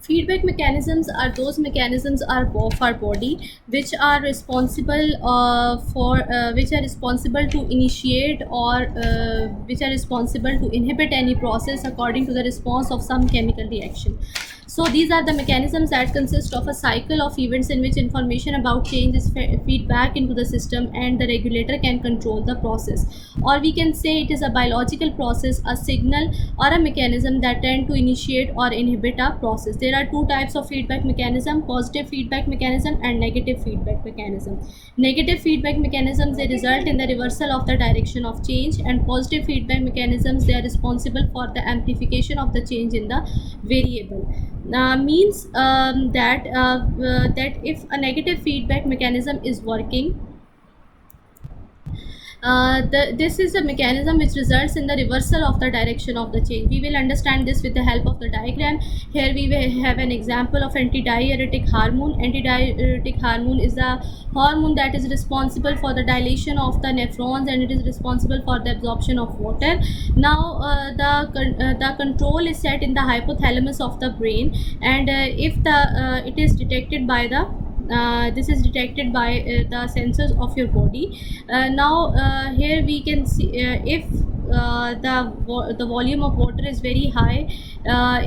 Feedback mechanisms are those mechanisms of our body which are responsible which are responsible to initiate or which are responsible to inhibit any process according to the response of some chemical reaction. So these are the mechanisms that consist of a cycle of events in which information about change is feed back into the system and the regulator can control the process. Or we can say it is a biological process, a signal or a mechanism that tend to initiate or inhibit a process. There are two types of feedback mechanism: positive feedback mechanism and negative feedback mechanism. Negative feedback mechanisms, they result in the reversal of the direction of change, and positive feedback mechanisms, they are responsible for the amplification of the change in the variable. Means that if a negative feedback mechanism is working, this is a mechanism which results in the reversal of the direction of the change. We will understand this with the help of the diagram. Here we will have an example of antidiuretic hormone. Antidiuretic hormone is a hormone that is responsible for the dilation of the nephrons, and it is responsible for the absorption of water. Now the control is set in the hypothalamus of the brain, and if it is detected by the this is detected by the sensors of your body. Now here we can see if the volume of water is very high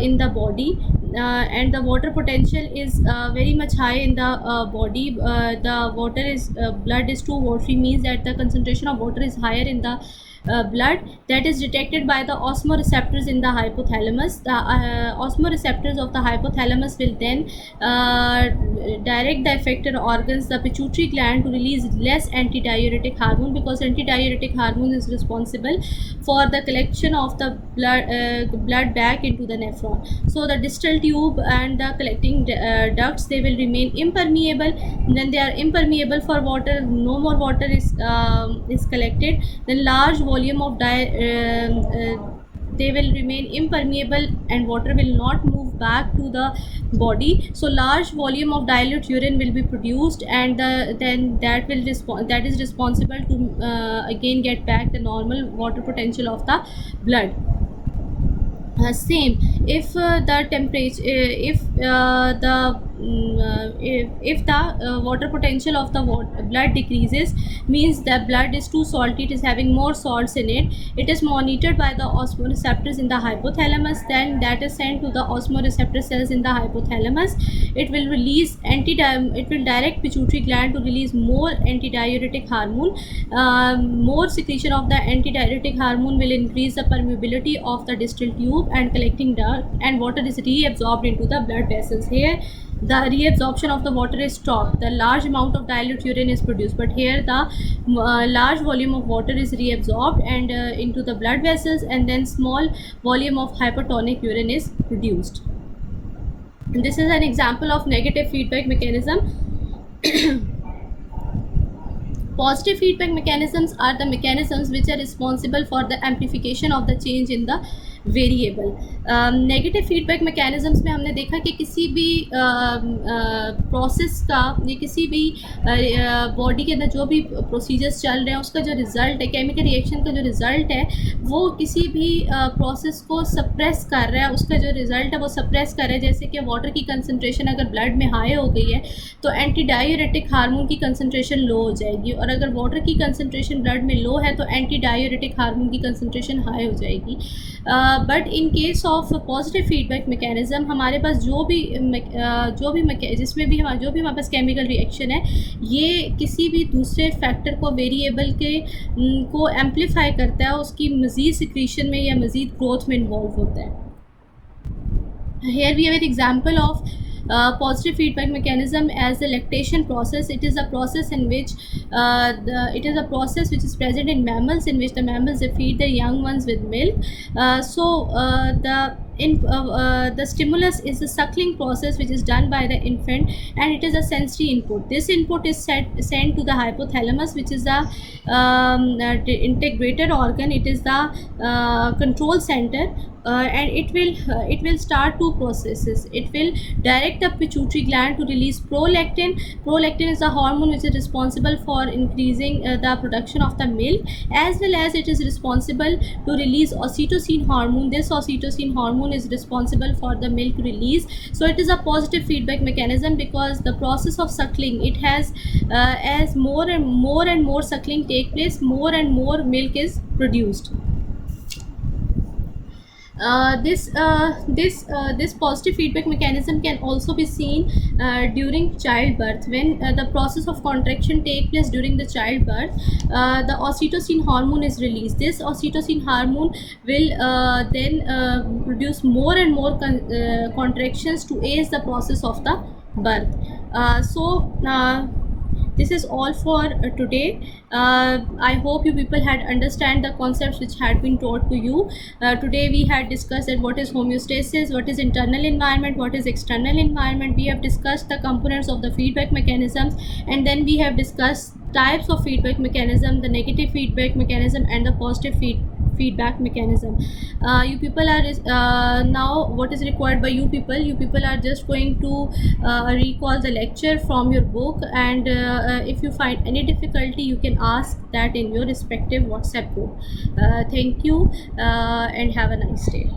in the body, and the water potential is very much high in the body. The water is blood is too watery, means that the concentration of water is higher in the blood. That is detected by the osmoreceptors in the hypothalamus. The osmoreceptors of the hypothalamus will then direct the affected organs, the pituitary gland, to release less antidiuretic hormone, because antidiuretic hormone is responsible for the collection of the blood back into the nephron. So the distal tube and the collecting ducts, they will remain impermeable. Then they are impermeable for water, no more water is collected. Then large volume of they will remain impermeable and water will not move back to the body. So large volume of dilute urine will be produced, and then that is responsible to again get back the normal water potential of the blood. Same, if the temperature if the water potential of the blood decreases, means the blood is too salty, it is having more salts in it. It is monitored by the osmoreceptors in the hypothalamus. Then that is sent to the osmoreceptor cells in the hypothalamus. It will it will direct pituitary gland to release more antidiuretic hormone. More secretion of the antidiuretic hormone will increase the permeability of the distal tube and collecting duct, and water is reabsorbed into the blood vessels. Here the reabsorption of the water is stopped. The large amount of dilute urine is produced, but here the large volume of water is reabsorbed and into the blood vessels, and then small volume of hypertonic urine is produced. And this is an example of negative feedback mechanism. Positive feedback mechanisms are the mechanisms which are responsible for the amplification of the change in the variable. Negative feedback mechanisms में हमने देखा कि किसी भी process का या किसी भी बॉडी के अंदर जो भी प्रोसीजर्स चल रहे हैं उसका जो रिज़ल्ट है, केमिकल रिएक्शन का जो रिज़ल्ट है वो किसी भी प्रोसेस को सप्रेस कर रहा है, उसका जो रिज़ल्ट है वो सप्रेस कर रहा है. जैसे कि वाटर की कंसनट्रेशन अगर ब्लड में हाई हो गई है तो एंटीडायूरेटिक हार्मोन की कंसनट्रेशन लो हो जाएगी, और अगर वाटर की कंसनट्रेशन ब्लड में लो है तो एंटीडायूरेटिक हार्मोन की कंसनट्रेशन हाई हो जाएगी. But in case of positive feedback mechanism हमारे पास जो भी जिसमें भी जो भी हमारे पास केमिकल रिएक्शन है ये किसी भी दूसरे फैक्टर को वेरिएबल के को एम्पलीफाई करता है, उसकी मज़ीद सिक्रीशन में या मज़ीद ग्रोथ में इन्वॉल्व होता है. Here we have an example of positive feedback mechanism as the lactation process. It is a process in which which is present in mammals, in which the mammals, they feed their young ones with milk. The stimulus is the suckling process which is done by the infant, and it is a sensory input. This input is sent to the hypothalamus, which is the integrated organ. It is the control center and it will start two processes. It will direct the pituitary gland to release prolactin. Prolactin is a hormone which is responsible for increasing the production of the milk, as well as it is responsible to release oxytocin hormone. This oxytocin hormone is responsible for the milk release. So it is a positive feedback mechanism, because the process of suckling, it has as more and more suckling take place, more and more milk is produced. This positive feedback mechanism can also be seen during childbirth. When the process of contraction take place during the childbirth, the oxytocin hormone is released. This oxytocin hormone will then produce more and more contractions to aid the process of the birth. This is all for today. I hope you people had understand the concepts which had been taught to you. Today we had discussed that what is homeostasis, what is internal environment, what is external environment. We have discussed the components of the feedback mechanisms, and then we have discussed types of feedback mechanism, the negative feedback mechanism and the positive feedback mechanism. You people are now, what is required by you people are just going to recall the lecture from your book, and if you find any difficulty, you can ask that in your respective WhatsApp group. Thank you, and have a nice day.